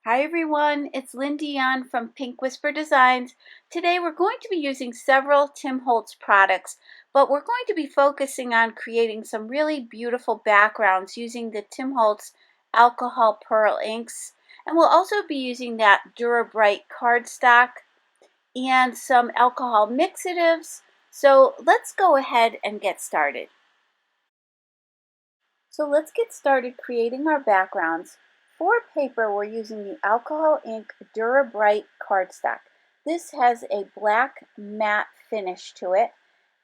Hi everyone, it's Lynn Dion from Pink Whisper Designs. Today we're going to be using several Tim Holtz products, but we're going to be focusing on creating some really beautiful backgrounds using the Tim Holtz Alcohol Pearl inks. And we'll also be using that Dura Bright cardstock and some alcohol mixatives. So let's go ahead and get started. So let's get started creating our backgrounds. For paper, we're using the Alcohol Ink Dura Bright cardstock. This has a black matte finish to it.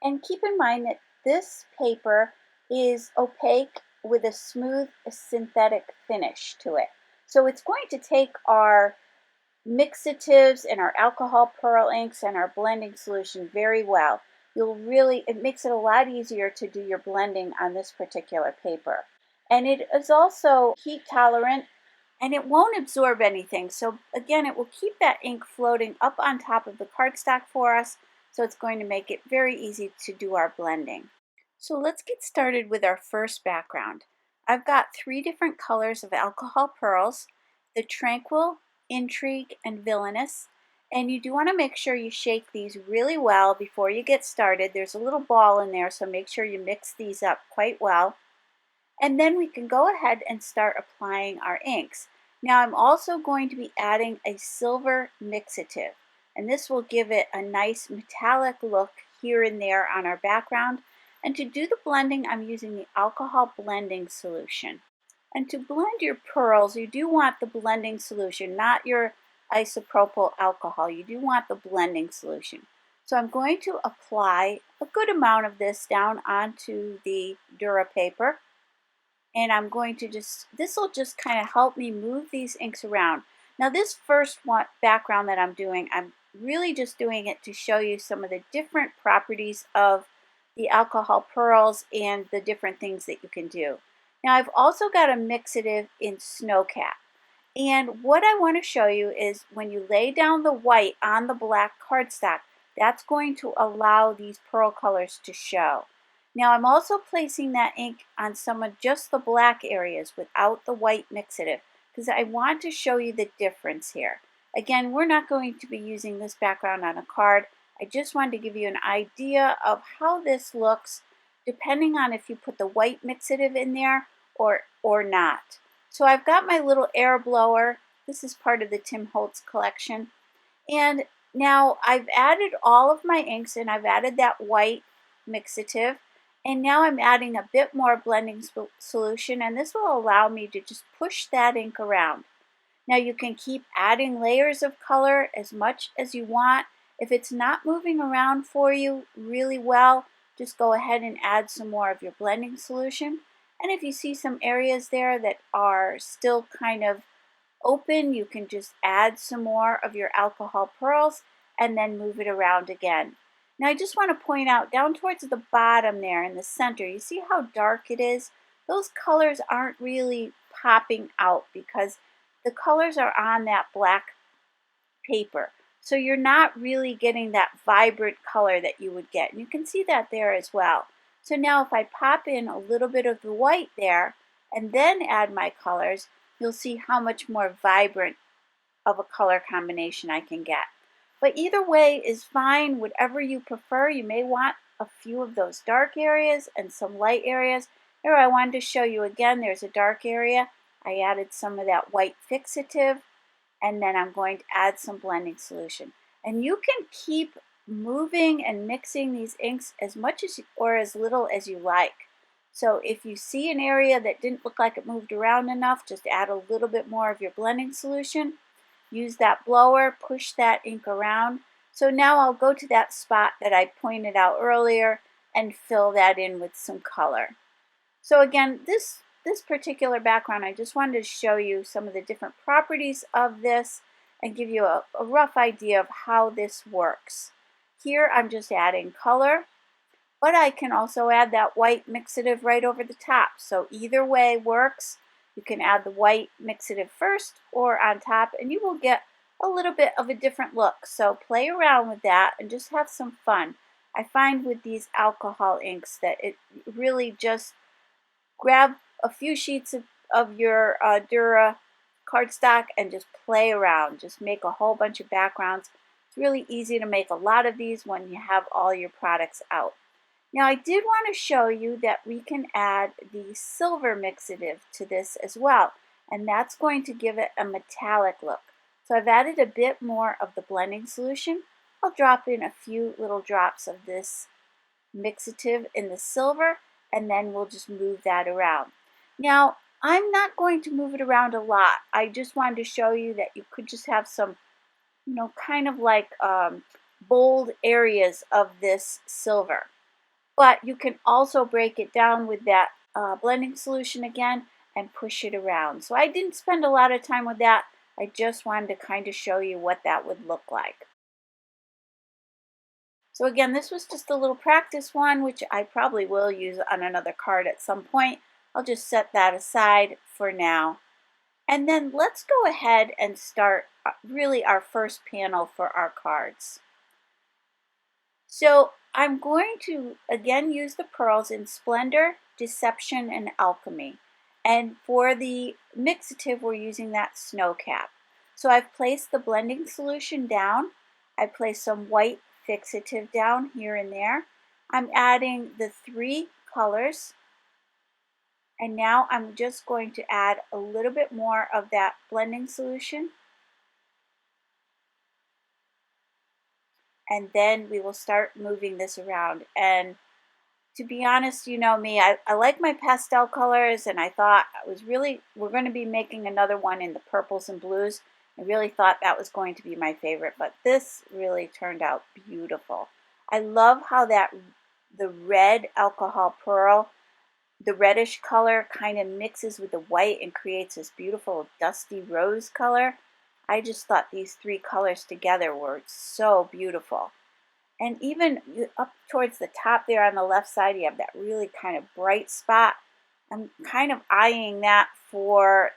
And keep in mind that this paper is opaque with a smooth synthetic finish to it. So it's going to take our mixatives and our alcohol pearl inks and our blending solution very well. It makes it a lot easier to do your blending on this particular paper. And it is also heat tolerant and it won't absorb anything. So again, it will keep that ink floating up on top of the cardstock for us. So it's going to make it very easy to do our blending. So let's get started with our first background. I've got 3 different colors of alcohol pearls, the Tranquil, Intrigue, and Villainous. And you do want to make sure you shake these really well before you get started. There's a little ball in there, so make sure you mix these up quite well. And then we can go ahead and start applying our inks. Now I'm also going to be adding a silver mixative, and this will give it a nice metallic look here and there on our background. And to do the blending, I'm using the alcohol blending solution. And to blend your pearls, you do want the blending solution, not your isopropyl alcohol. You do want the blending solution. So I'm going to apply a good amount of this down onto the Dura paper. And I'm going to this will just kind of help me move these inks around. Now this first background that I'm doing, I'm really just doing it to show you some of the different properties of the alcohol pearls and the different things that you can do. Now I've also got a mixative in Snowcat. And what I want to show you is when you lay down the white on the black cardstock, that's going to allow these pearl colors to show. Now I'm also placing that ink on some of just the black areas without the white mixative because I want to show you the difference here. Again, we're not going to be using this background on a card. I just wanted to give you an idea of how this looks depending on if you put the white mixative in there or not. So I've got my little air blower. This is part of the Tim Holtz collection. And now I've added all of my inks and I've added that white mixative. And now I'm adding a bit more blending solution, and this will allow me to just push that ink around. Now you can keep adding layers of color as much as you want. If it's not moving around for you really well, just go ahead and add some more of your blending solution. And if you see some areas there that are still kind of open, you can just add some more of your alcohol pearls and then move it around again. Now I just want to point out down towards the bottom there in the center, you see how dark it is? Those colors aren't really popping out because the colors are on that black paper. So you're not really getting that vibrant color that you would get. And you can see that there as well. So now if I pop in a little bit of the white there and then add my colors, you'll see how much more vibrant of a color combination I can get. But either way is fine, whatever you prefer. You may want a few of those dark areas and some light areas. Here I wanted to show you again, there's a dark area. I added some of that white fixative, and then I'm going to add some blending solution. And you can keep moving and mixing these inks as much as or as little as you like. So if you see an area that didn't look like it moved around enough, just add a little bit more of your blending solution. Use that blower, push that ink around. So now I'll go to that spot that I pointed out earlier and fill that in with some color. So again, this particular background, I just wanted to show you some of the different properties of this and give you a rough idea of how this works. Here I'm just adding color, but I can also add that white mixative right over the top. So either way works. You can add the white mixative first or on top, and you will get a little bit of a different look. So play around with that and just have some fun. I find with these alcohol inks that it really just grab a few sheets of your Dura cardstock and just play around. Just make a whole bunch of backgrounds. It's really easy to make a lot of these when you have all your products out. Now I did want to show you that we can add the silver mixative to this as well, and that's going to give it a metallic look. So I've added a bit more of the blending solution. I'll drop in a few little drops of this mixative in the silver, and then we'll just move that around. Now I'm not going to move it around a lot. I just wanted to show you that you could just have some, kind of like bold areas of this silver. But you can also break it down with that blending solution again and push it around. So I didn't spend a lot of time with that. I just wanted to kind of show you what that would look like. So again, this was just a little practice one, which I probably will use on another card at some point. I'll just set that aside for now. And then let's go ahead and start really our first panel for our cards. So I'm going to again use the pearls in Splendor, Deception, and Alchemy. And for the mixative, we're using that snow cap. So I've placed the blending solution down. I placed some white fixative down here and there. I'm adding the 3 colors. And now I'm just going to add a little bit more of that blending solution. And then we will start moving this around. And to be honest, you know me, I like my pastel colors, and I thought we're going to be making another one in the purples and blues. I really thought that was going to be my favorite, but this really turned out beautiful. I love how the red alcohol pearl, the reddish color kind of mixes with the white and creates this beautiful dusty rose color. I just thought these 3 colors together were so beautiful. And even up towards the top there on the left side, you have that really kind of bright spot. I'm kind of eyeing that for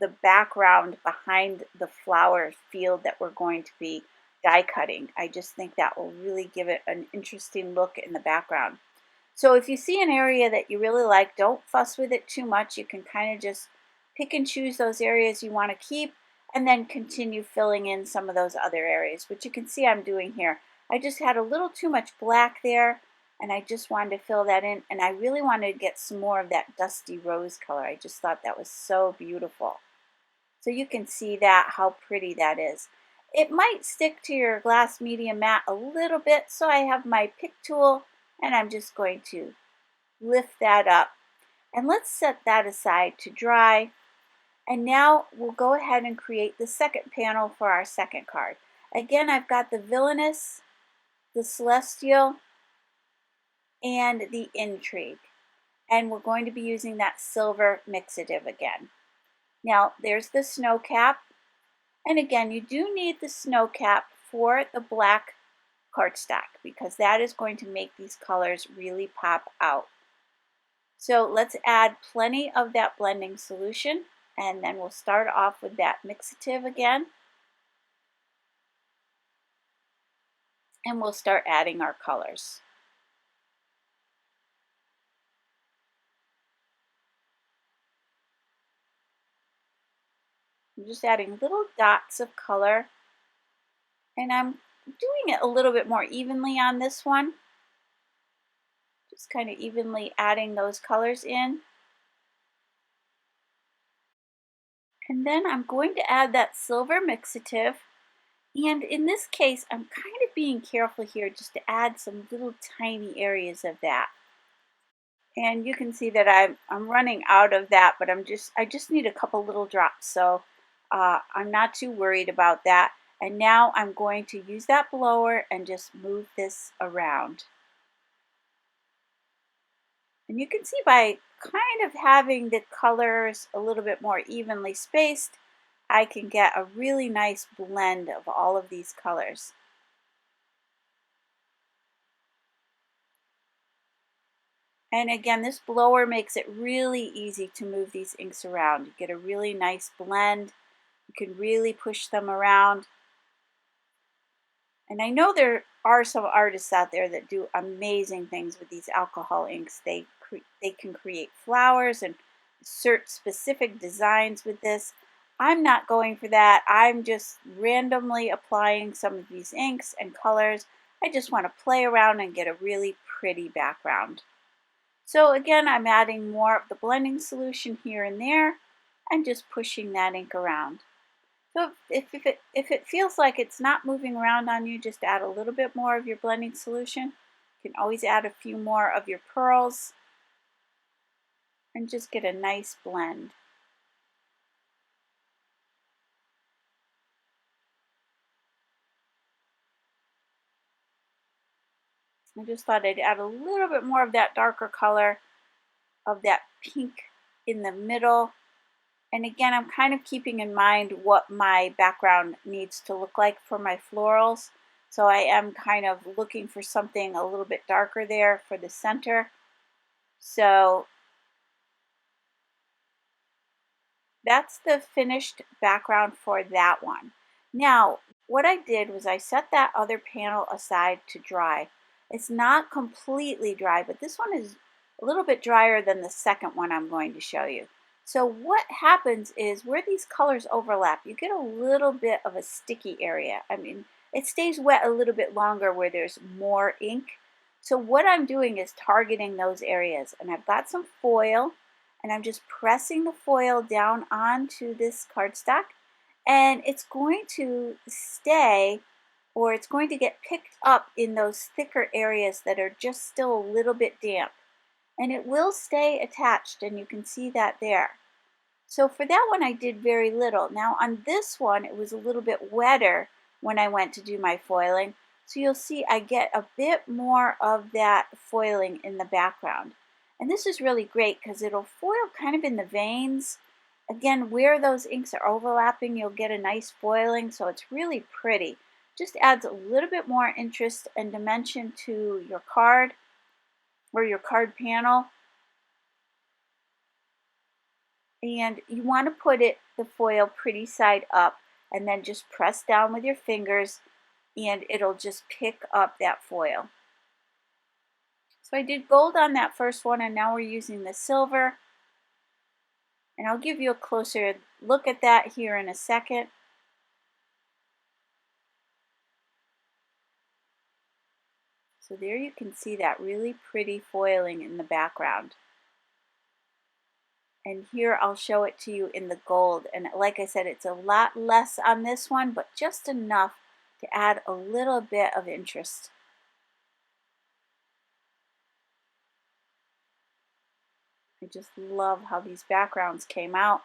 the background behind the flower field that we're going to be die cutting. I just think that will really give it an interesting look in the background. So if you see an area that you really like, don't fuss with it too much. You can kind of just pick and choose those areas you want to keep, and then continue filling in some of those other areas, which you can see I'm doing here. I just had a little too much black there, and I just wanted to fill that in, and I really wanted to get some more of that dusty rose color. I just thought that was so beautiful. So you can see that, how pretty that is. It might stick to your glass medium matte a little bit, so I have my pick tool, and I'm just going to lift that up. And let's set that aside to dry. And now we'll go ahead and create the second panel for our second card. Again, I've got the Villainous, the Celestial, and the Intrigue. And we're going to be using that silver mixative again. Now, there's the snow cap. And again, you do need the snow cap for the black cardstock because that is going to make these colors really pop out. So let's add plenty of that blending solution, and then we'll start off with that mixative again. And we'll start adding our colors. I'm just adding little dots of color, and I'm doing it a little bit more evenly on this one. Just kind of evenly adding those colors in. And then I'm going to add that silver mixative. And in this case, I'm kind of being careful here just to add some little tiny areas of that. And you can see that I'm running out of that, but I just need a couple little drops. So I'm not too worried about that. And now I'm going to use that blower and just move this around. And you can see by kind of having the colors a little bit more evenly spaced, I can get a really nice blend of all of these colors. And again, this blower makes it really easy to move these inks around. You get a really nice blend. You can really push them around. And I know there are some artists out there that do amazing things with these alcohol inks. They can create flowers and insert specific designs with this. I'm not going for that. I'm just randomly applying some of these inks and colors. I just want to play around and get a really pretty background. So again, I'm adding more of the blending solution here and there and just pushing that ink around. So if it feels like it's not moving around on you, just add a little bit more of your blending solution. You can always add a few more of your pearls and just get a nice blend. I just thought I'd add a little bit more of that darker color of that pink in the middle. And again, I'm kind of keeping in mind what my background needs to look like for my florals. So I am kind of looking for something a little bit darker there for the center. So that's the finished background for that one. Now, what I did was I set that other panel aside to dry. It's not completely dry, but this one is a little bit drier than the second one I'm going to show you. So what happens is where these colors overlap, you get a little bit of a sticky area. I mean, it stays wet a little bit longer where there's more ink. So what I'm doing is targeting those areas, and I've got some foil, and I'm just pressing the foil down onto this cardstock, and it's going to stay, or it's going to get picked up in those thicker areas that are just still a little bit damp, and it will stay attached, and you can see that there. So for that one I did very little. Now on this one it was a little bit wetter when I went to do my foiling, so you'll see I get a bit more of that foiling in the background. And this is really great because it'll foil kind of in the veins. Again, where those inks are overlapping, you'll get a nice foiling, so it's really pretty. Just adds a little bit more interest and dimension to your card or your card panel. And you want to put the foil pretty side up, and then just press down with your fingers and it'll just pick up that foil. So I did gold on that first one, and now we're using the silver. And I'll give you a closer look at that here in a second. So there you can see that really pretty foiling in the background. And here I'll show it to you in the gold. And like I said, it's a lot less on this one, but just enough to add a little bit of interest. I just love how these backgrounds came out.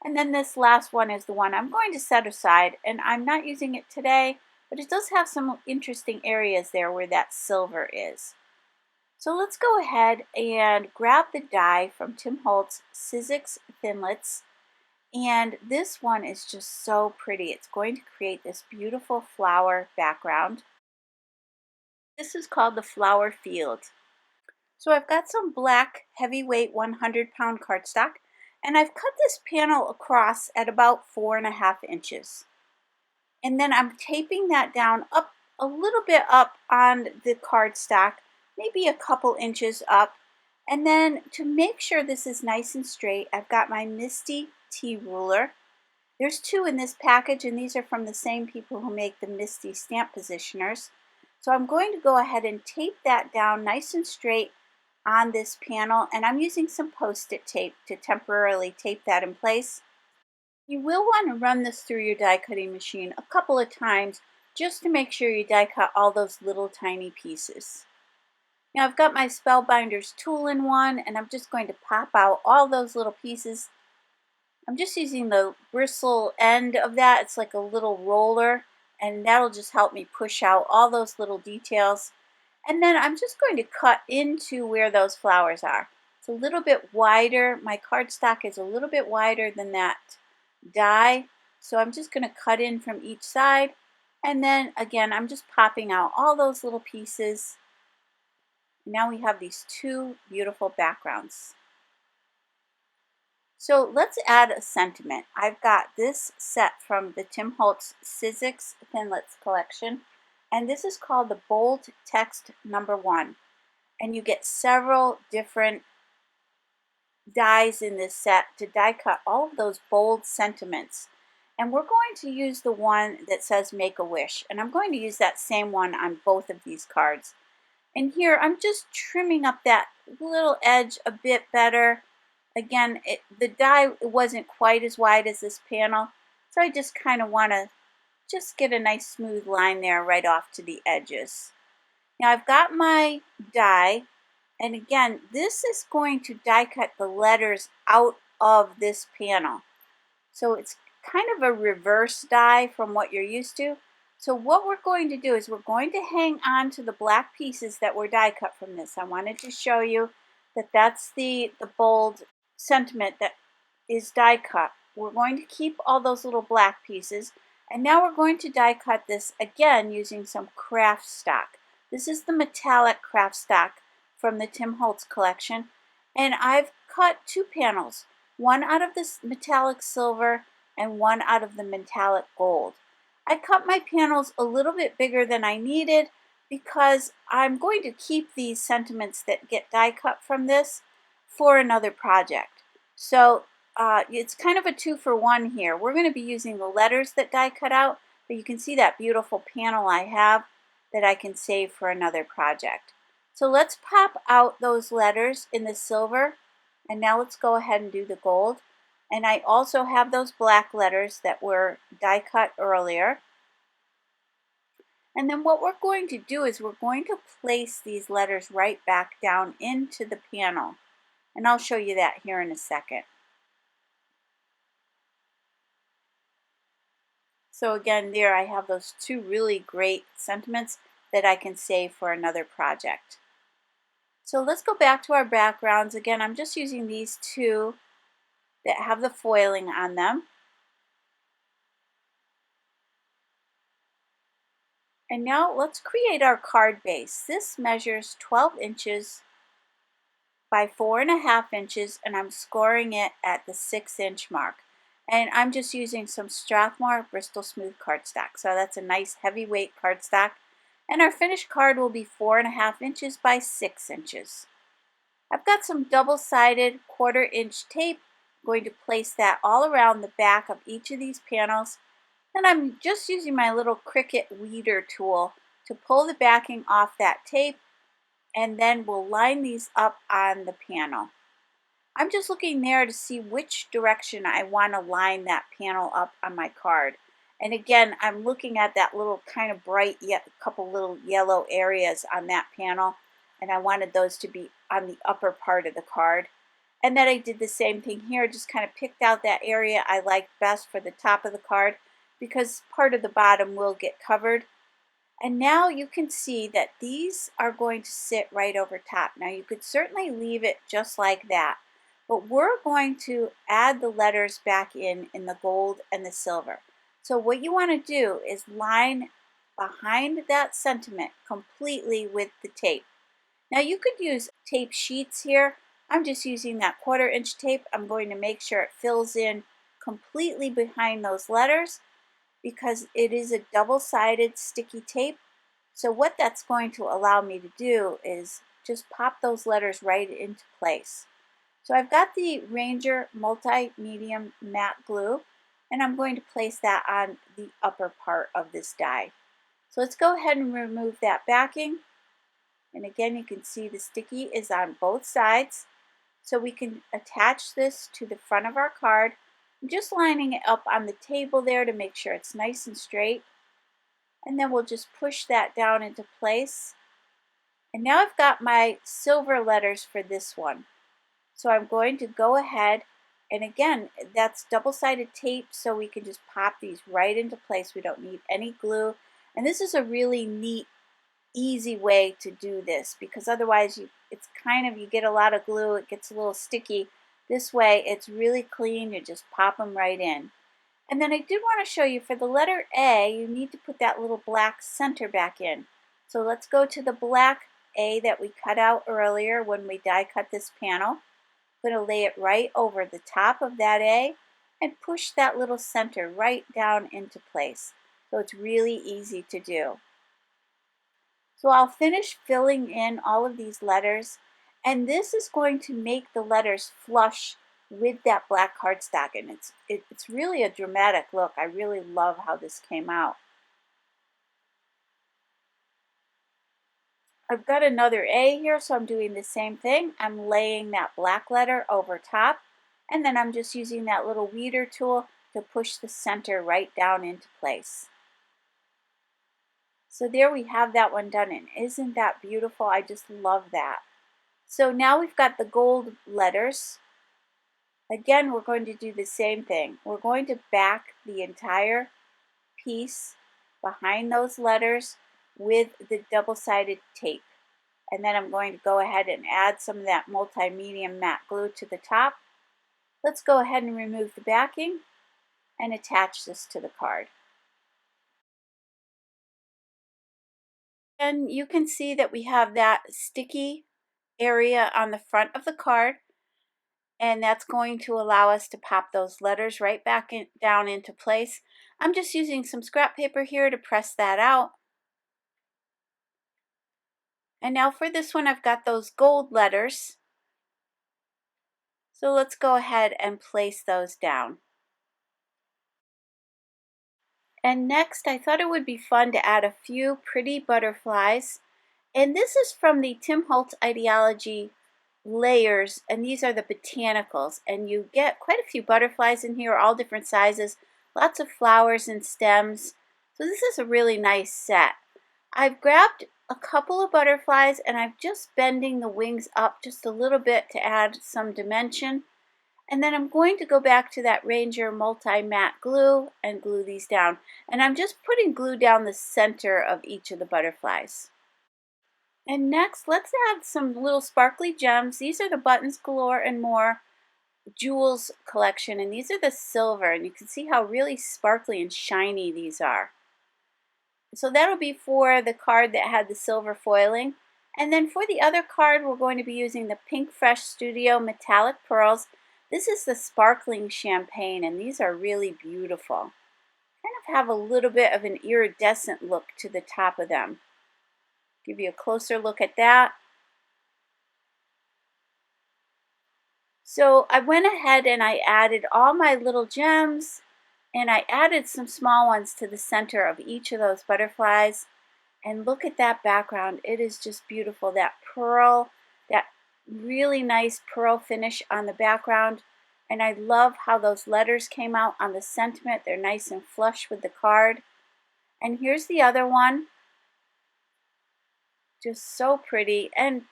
And then this last one is the one I'm going to set aside, and I'm not using it today, but it does have some interesting areas there where that silver is. So let's go ahead and grab the die from Tim Holtz, Sizzix Thinlits. And this one is just so pretty. It's going to create this beautiful flower background. This is called the Flower Field. So I've got some black heavyweight 100-pound cardstock, and I've cut this panel across at about 4.5 inches. And then I'm taping that down up a little bit up on the cardstock, maybe a couple inches up. And then to make sure this is nice and straight, I've got my Misty T ruler. There's 2 in this package, and these are from the same people who make the Misty stamp positioners. So I'm going to go ahead and tape that down nice and straight on this panel, and I'm using some post-it tape to temporarily tape that in place. You will want to run this through your die cutting machine a couple of times just to make sure you die cut all those little tiny pieces. Now I've got my Spellbinders tool in one, and I'm just going to pop out all those little pieces. I'm just using the bristle end of that. It's like a little roller, and that'll just help me push out all those little details. And then I'm just going to cut into where those flowers are. It's a little bit wider. My cardstock is a little bit wider than that die. So I'm just going to cut in from each side. And then again, I'm just popping out all those little pieces. Now we have these 2 beautiful backgrounds. So let's add a sentiment. I've got this set from the Tim Holtz Sizzix Thinlits collection. And this is called the Bold Text number 1. And you get several different dies in this set to die cut all of those bold sentiments. And we're going to use the one that says Make a Wish. And I'm going to use that same one on both of these cards. And here I'm just trimming up that little edge a bit better. Again, the die wasn't quite as wide as this panel, so I just kind of want to just get a nice smooth line there right off to the edges. Now I've got my die, and again, this is going to die cut the letters out of this panel. So it's kind of a reverse die from what you're used to. So what we're going to do is we're going to hang on to the black pieces that were die cut from this. I wanted to show you that that's the bold sentiment that is die cut. We're going to keep all those little black pieces, and now we're going to die cut this again using some Kraft-stock. This is the metallic Kraft-stock from the Tim Holtz collection, and I've cut two panels, one out of this metallic silver and one out of the metallic gold. I cut my panels a little bit bigger than I needed because I'm going to keep these sentiments that get die cut from this for another project. So it's kind of a 2-for-1 here. We're going to be using the letters that die cut out, but you can see that beautiful panel I have that I can save for another project. So let's pop out those letters in the silver, and now let's go ahead and do the gold. And I also have those black letters that were die cut earlier. And then what we're going to do is we're going to place these letters right back down into the panel. And I'll show you that here in a second. So again, there I have those two really great sentiments that I can save for another project. So let's go back to our backgrounds. Again, I'm just using these two that have the foiling on them. And now let's create our card base. This measures 12 inches by 4.5 inches, and I'm scoring it at the 6-inch mark. And I'm just using some Strathmore Bristol Smooth cardstock. So that's a nice heavyweight cardstock. And our finished card will be 4.5 inches by 6 inches. I've got some double-sided 1/4-inch tape. I'm going to place that all around the back of each of these panels. And I'm just using my little Cricut weeder tool to pull the backing off that tape, and then we'll line these up on the panel. I'm just looking there to see which direction I want to line that panel up on my card. And again, I'm looking at that little kind of bright, yet a couple little yellow areas on that panel, and I wanted those to be on the upper part of the card. And then I did the same thing here, just kind of picked out that area I liked best for the top of the card, because part of the bottom will get covered. And now you can see that these are going to sit right over top. Now you could certainly leave it just like that, but we're going to add the letters back in the gold and the silver. So what you want to do is line behind that sentiment completely with the tape. Now you could use tape sheets here. I'm just using that 1/4-inch tape. I'm going to make sure it fills in completely behind those letters, because it is a double-sided sticky tape. So what that's going to allow me to do is just pop those letters right into place. So I've got the Ranger Multi-Medium Matte Glue, and I'm going to place that on the upper part of this die. So let's go ahead and remove that backing. And again, you can see the sticky is on both sides. So we can attach this to the front of our card. I'm just lining it up on the table there to make sure it's nice and straight. And then we'll just push that down into place. And now I've got my silver letters for this one. So I'm going to go ahead, and again, that's double-sided tape, so we can just pop these right into place. We don't need any glue. And this is a really neat, easy way to do this, because otherwise it's kind of, you get a lot of glue, it gets a little sticky. This way it's really clean, you just pop them right in. And then I did want to show you for the letter A, you need to put that little black center back in. So let's go to the black A that we cut out earlier when we die cut this panel. I'm going to lay it right over the top of that A and push that little center right down into place. So it's really easy to do. So I'll finish filling in all of these letters, and this is going to make the letters flush with that black cardstock, and it's really a dramatic look. I really love how this came out. I've got another A here, so I'm doing the same thing. I'm laying that black letter over top, and then I'm just using that little weeder tool to push the center right down into place. So there we have that one done, and isn't that beautiful? I just love that. So now we've got the gold letters. Again, we're going to do the same thing. We're going to back the entire piece behind those letters with the double-sided tape. And then I'm going to go ahead and add some of that multi-medium matte glue to the top. Let's go ahead and remove the backing and attach this to the card. And you can see that we have that sticky area on the front of the card, and that's going to allow us to pop those letters right back down into place. I'm just using some scrap paper here to press that out. And now for this one, I've got those gold letters. So let's go ahead and place those down. And next, I thought it would be fun to add a few pretty butterflies. And this is from the Tim Holtz Idea-ology layers, and these are the Botanicals. And you get quite a few butterflies in here, all different sizes, lots of flowers and stems. So this is a really nice set. I've grabbed a couple of butterflies and I'm just bending the wings up just a little bit to add some dimension. And then I'm going to go back to that Ranger multi-matte glue and glue these down. And I'm just putting glue down the center of each of the butterflies. And next, let's add some little sparkly gems. These are the Buttons Galore and More Jewelz collection, and these are the silver, and you can see how really sparkly and shiny these are. So that'll be for the card that had the silver foiling. And then for the other card, we're going to be using the Pinkfresh Studio Metallic Pearls. This is the sparkling champagne, and these are really beautiful. Kind of have a little bit of an iridescent look to the top of them. Give you a closer look at that. So I went ahead and I added all my little gems, and I added some small ones to the center of each of those butterflies. And look at that background. It is just beautiful. That pearl, that really nice pearl finish on the background. And I love how those letters came out on the sentiment. They're nice and flush with the card. And here's the other one. Just so pretty and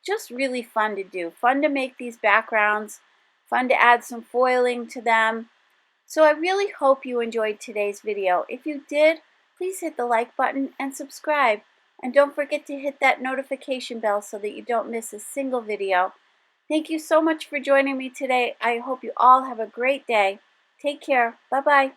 just really fun to do. Fun to make these backgrounds. Fun to add some foiling to them. So I really hope you enjoyed today's video. If you did, please hit the like button and subscribe. And don't forget to hit that notification bell so that you don't miss a single video. Thank you so much for joining me today. I hope you all have a great day. Take care. Bye-bye.